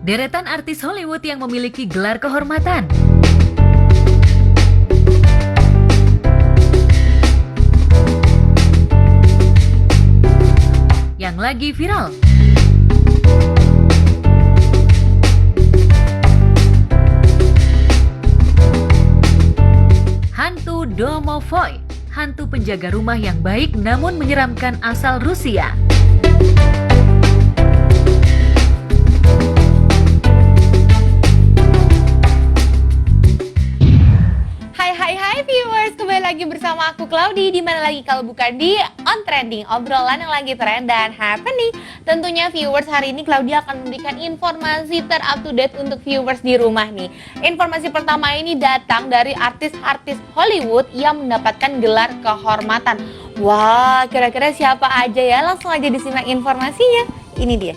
Deretan artis Hollywood yang memiliki gelar kehormatan. Yang lagi viral. Hantu Domovoy, hantu penjaga rumah yang baik namun menyeramkan asal Rusia. Hai viewers, kembali lagi bersama aku Claudi. Dimana lagi kalau bukan di On Trending, obrolan yang lagi trend dan happening. Tentunya viewers, hari ini Claudi akan memberikan informasi ter-up-to-date untuk viewers di rumah nih. Informasi pertama ini datang dari artis-artis Hollywood yang mendapatkan gelar kehormatan. Wah, kira-kira siapa aja ya? Langsung aja disimak informasinya. Ini dia.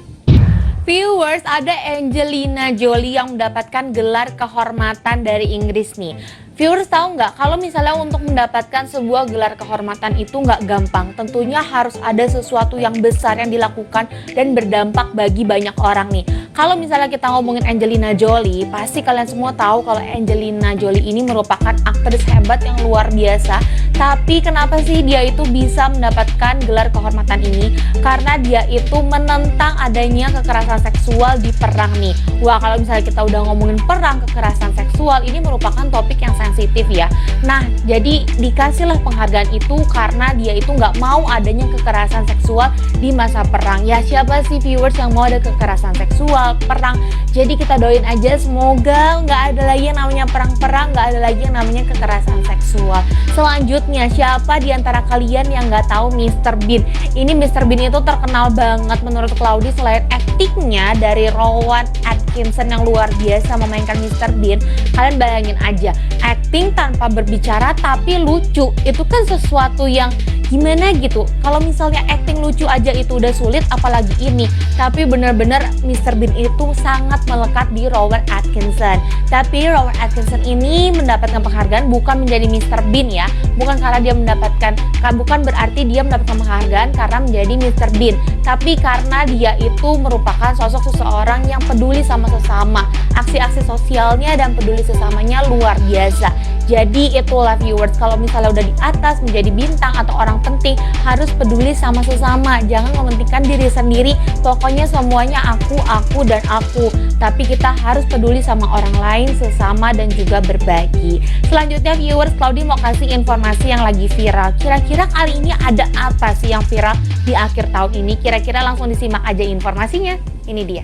Viewers, ada Angelina Jolie yang mendapatkan gelar kehormatan dari Inggris nih. Viewers tahu nggak kalau misalnya untuk mendapatkan sebuah gelar kehormatan itu nggak gampang. Tentunya harus ada sesuatu yang besar yang dilakukan dan berdampak bagi banyak orang nih. Kalau misalnya kita ngomongin Angelina Jolie, pasti kalian semua tahu kalau Angelina Jolie ini merupakan aktris hebat yang luar biasa. Tapi kenapa sih dia itu bisa mendapatkan gelar kehormatan ini? Karena dia itu menentang adanya kekerasan seksual di perang nih. Wah, kalau misalnya kita udah ngomongin perang, kekerasan seksual, ini merupakan topik yang sensitif ya. Nah, jadi dikasihlah penghargaan itu karena dia itu nggak mau adanya kekerasan seksual di masa perang. Ya, siapa sih viewers yang mau ada kekerasan seksual, perang? Jadi kita doain aja semoga nggak ada lagi yang namanya perang-perang, nggak ada lagi yang namanya kekerasan seksual. Selanjutnya, siapa di antara kalian yang nggak tahu Mr. Bean? Ini Mr. Bean itu terkenal banget menurut Claudi selain aktingnya dari Rowan Atkinson yang luar biasa memainkan Mr. Bean. Kalian bayangin aja, acting tanpa berbicara tapi lucu, itu kan sesuatu yang gimana gitu. Kalau misalnya acting lucu aja itu udah sulit, apalagi ini. Tapi bener-bener Mr. Bean itu sangat melekat di Rowan Atkinson. Tapi Rowan Atkinson ini mendapatkan penghargaan bukan menjadi Mr. Bean ya, bukan karena dia mendapatkan, bukan berarti dia mendapatkan penghargaan karena menjadi Mr. Bean, tapi karena dia itu merupakan sosok seseorang yang peduli sama sesama. Aksi-aksi sosialnya dan peduli sesamanya luar biasa. Jadi itulah viewers, kalau misalnya udah di atas menjadi bintang atau orang penting, harus peduli sama sesama. Jangan mementingkan diri sendiri, pokoknya semuanya aku dan aku. Tapi kita harus peduli sama orang lain, sesama, dan juga berbagi. Selanjutnya viewers, Claudi mau kasih informasi yang lagi viral. Kira-kira kali ini ada apa sih yang viral di akhir tahun ini? Kira-kira langsung disimak aja informasinya. Ini dia.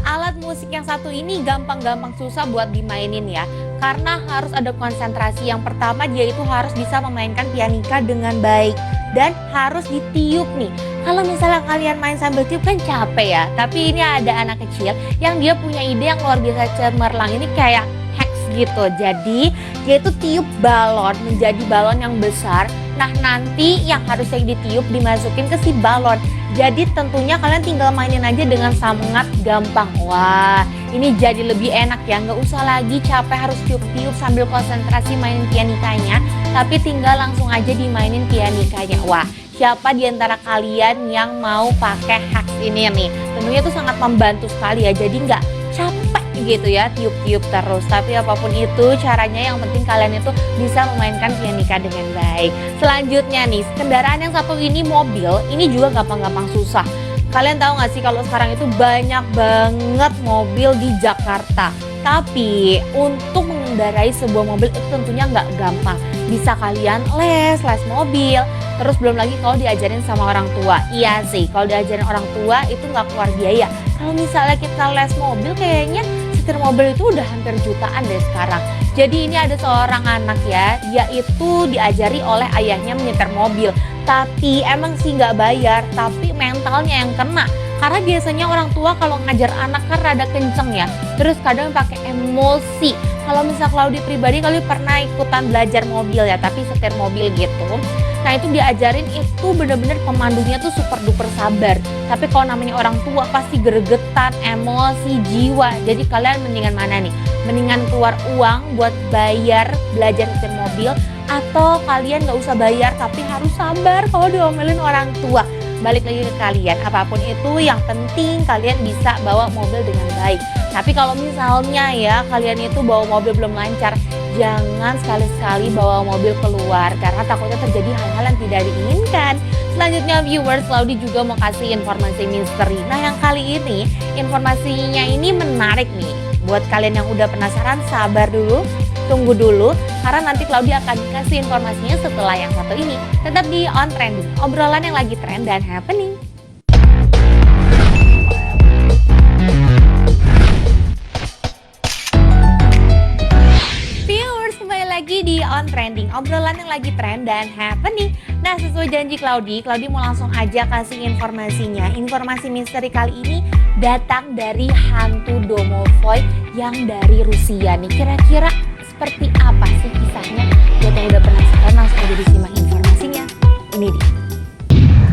Alat musik yang satu ini gampang-gampang susah buat dimainin ya, karena harus ada konsentrasi. Yang pertama, dia itu harus bisa memainkan pianika dengan baik dan harus ditiup nih. Kalau misalnya kalian main sambil tiup kan capek ya, tapi ini ada anak kecil yang dia punya ide yang luar biasa cemerlang. Ini kayak hacks gitu. Jadi dia itu tiup balon menjadi balon yang besar. Nah, nanti yang harusnya ditiup dimasukin ke si balon. Jadi tentunya kalian tinggal mainin aja dengan sangat gampang. Wah, ini jadi lebih enak ya. Nggak usah lagi capek harus tiup-tiup sambil konsentrasi mainin pianikanya, tapi tinggal langsung aja dimainin pianikanya. Wah, siapa di antara kalian yang mau pakai hacks ini nih? Tentunya itu sangat membantu sekali ya. Jadi nggak capek gitu ya tiup-tiup terus. Tapi apapun itu caranya, yang penting kalian itu bisa memainkan pianika dengan baik. Selanjutnya nih, kendaraan yang satu ini mobil, ini juga gampang-gampang susah. Kalian tahu nggak sih kalau sekarang itu banyak banget mobil di Jakarta. Tapi untuk mengendarai sebuah mobil itu tentunya nggak gampang. Bisa kalian les mobil, terus belum lagi kalau diajarin sama orang tua. Iya sih, kalau diajarin orang tua itu nggak keluar biaya. Kalau misalnya kita les mobil, kayaknya setir mobil itu udah hampir jutaan deh sekarang. Jadi ini ada seorang anak ya, dia itu diajari oleh ayahnya menyetir mobil. Tapi emang sih nggak bayar, tapi mentalnya yang kena. Karena biasanya orang tua kalau ngajar anak kan rada kenceng ya, terus kadang pakai emosi. Kalau misal Claudi pribadi, kali pernah ikutan belajar mobil ya, tapi setir mobil gitu. Nah itu diajarin itu bener-bener pemandunya tuh super duper sabar. Tapi kalau namanya orang tua pasti gregetan, emosi, jiwa. Jadi kalian mendingan mana nih? Mendingan keluar uang buat bayar belajar setir mobil, atau kalian gak usah bayar tapi harus sabar kalau diomelin orang tua. balik lagi ke kalian. Apapun itu yang penting kalian bisa bawa mobil dengan baik. Tapi kalau misalnya ya kalian itu bawa mobil belum lancar, jangan sekali-sekali bawa mobil keluar karena takutnya terjadi hal-hal yang tidak diinginkan. Selanjutnya viewers, Claudi juga mau kasih informasi misteri. Nah yang kali ini informasinya ini menarik nih. Buat kalian yang udah penasaran, sabar dulu, tunggu dulu, karena nanti Claudi akan kasih informasinya setelah yang satu ini. Tetap di On Trending, obrolan yang lagi trend dan happening. Viewers, kembali lagi di On Trending, obrolan yang lagi trend dan happening. Nah, sesuai janji Claudi mau langsung aja kasih informasinya. Informasi misteri kali ini datang dari hantu Domovoy yang dari Rusia nih. Kira-kira seperti apa sih kisahnya? Buat yang udah penasaran langsung aja disimak informasinya. Ini dia.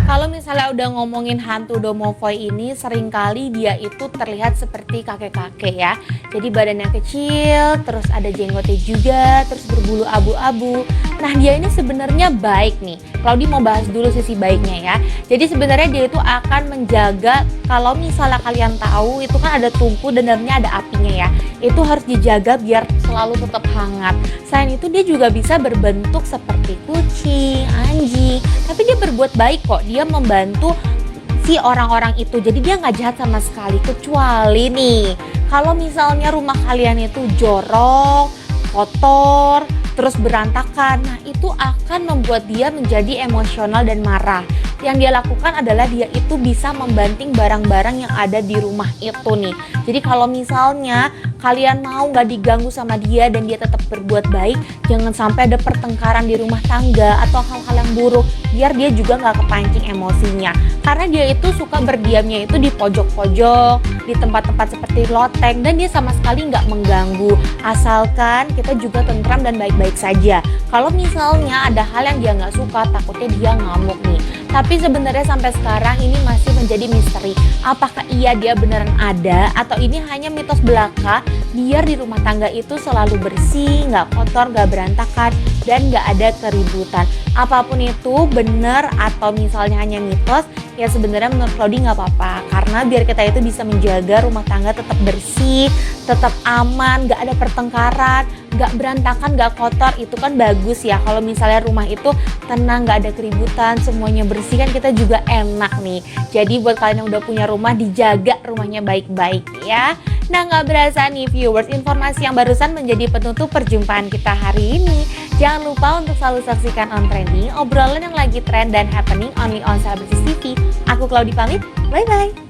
Kalau misalnya udah ngomongin hantu Domovoy ini, seringkali dia itu terlihat seperti kakek-kakek ya. Jadi badannya kecil, terus ada jenggotnya juga, terus berbulu abu-abu. Nah dia ini sebenarnya baik nih. Claudi mau bahas dulu sisi baiknya ya. Jadi sebenarnya dia itu akan menjaga, kalau misalnya kalian tahu itu kan ada tungku dan dalamnya ada apinya ya. Itu harus dijaga biar selalu tetap hangat. Selain itu dia juga bisa berbentuk seperti kucing, anjing. Tapi dia berbuat baik kok. Dia membantu si orang-orang itu. Jadi dia nggak jahat sama sekali. Kecuali nih, kalau misalnya rumah kalian itu jorok, kotor, terus berantakan, nah itu akan membuat dia menjadi emosional dan marah. Yang dia lakukan adalah dia itu bisa membanting barang-barang yang ada di rumah itu nih. Jadi kalau misalnya kalian mau gak diganggu sama dia dan dia tetap berbuat baik, jangan sampai ada pertengkaran di rumah tangga atau hal-hal yang buruk, biar dia juga gak kepancing emosinya. Karena dia itu suka berdiamnya itu di pojok-pojok, di tempat-tempat seperti loteng, dan dia sama sekali gak mengganggu. Asalkan kita juga tentram dan baik-baik saja. Kalau misalnya ada hal yang dia gak suka, takutnya dia ngamuk nih. Tapi sebenarnya sampai sekarang ini masih menjadi misteri. Apakah iya dia beneran ada atau ini hanya mitos belaka biar di rumah tangga itu selalu bersih, nggak kotor, nggak berantakan, dan nggak ada keributan. Apapun itu bener atau misalnya hanya mitos, ya sebenarnya menurut Claudi nggak apa-apa. Karena biar kita itu bisa menjaga rumah tangga tetap bersih, tetap aman, nggak ada pertengkaran, nggak berantakan, nggak kotor, itu kan bagus ya. Kalau misalnya rumah itu tenang, nggak ada keributan, semuanya bersih, kan kita juga enak nih. Jadi buat kalian yang udah punya rumah, dijaga rumahnya baik-baik ya. Nah nggak berasa nih viewers, informasi yang barusan menjadi penutup perjumpaan kita hari ini. Jangan lupa untuk selalu saksikan On Trending, obrolan yang lagi trend dan happening only on Celebrity TV. Aku Claudi pamit, bye-bye.